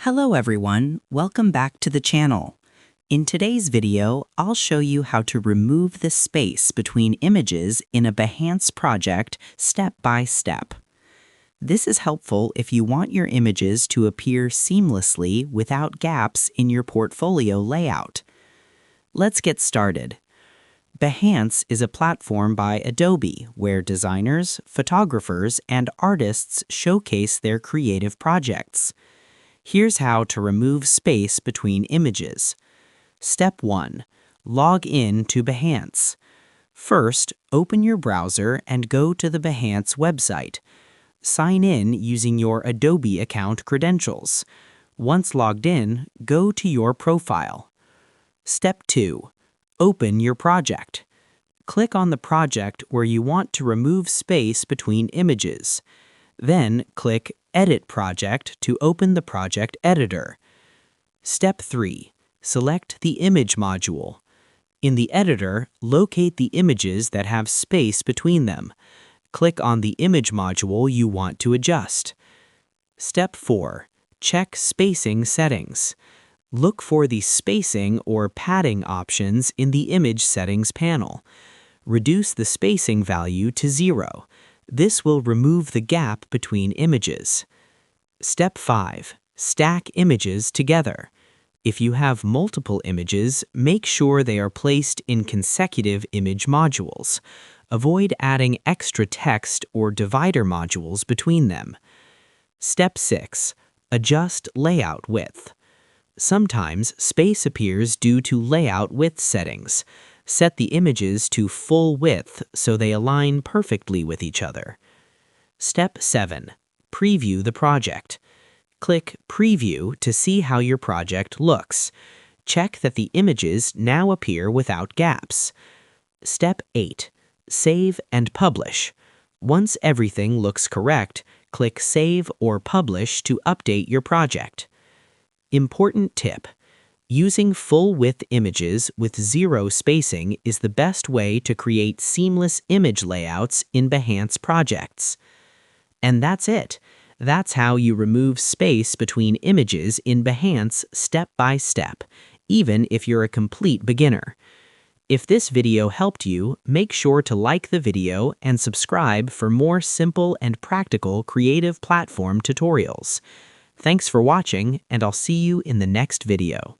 Hello everyone, welcome back to the channel. In today's video, I'll show you how to remove the space between images in a Behance project step by step. This is helpful if you want your images to appear seamlessly without gaps in your portfolio layout. Let's get started. Behance is a platform by Adobe where designers, photographers, and artists showcase their creative projects. Here's how to remove space between images. Step 1. Log in to Behance. First, open your browser and go to the Behance website. Sign in using your Adobe account credentials. Once logged in, go to your profile. Step 2. Open your project. Click on the project where you want to remove space between images. Then click Edit Project to open the project editor. Step 3. Select the image module. In the editor, locate the images that have space between them. Click on the image module you want to adjust. Step 4. Check spacing settings. Look for the spacing or padding options in the image settings panel. Reduce the spacing value to 0. This will remove the gap between images. Step 5. Stack images together. If you have multiple images, make sure they are placed in consecutive image modules. Avoid adding extra text or divider modules between them. Step 6. Adjust layout width. Sometimes space appears due to layout width settings. Set the images to full width so they align perfectly with each other. Step 7. Preview the project. Click Preview to see how your project looks. Check that the images now appear without gaps. Step 8. Save and publish. Once everything looks correct, click Save or Publish to update your project. Important tip. Using full-width images with 0 spacing is the best way to create seamless image layouts in Behance projects. And that's it. That's how you remove space between images in Behance step by step, even if you're a complete beginner. If this video helped you, make sure to like the video and subscribe for more simple and practical creative platform tutorials. Thanks for watching, and I'll see you in the next video.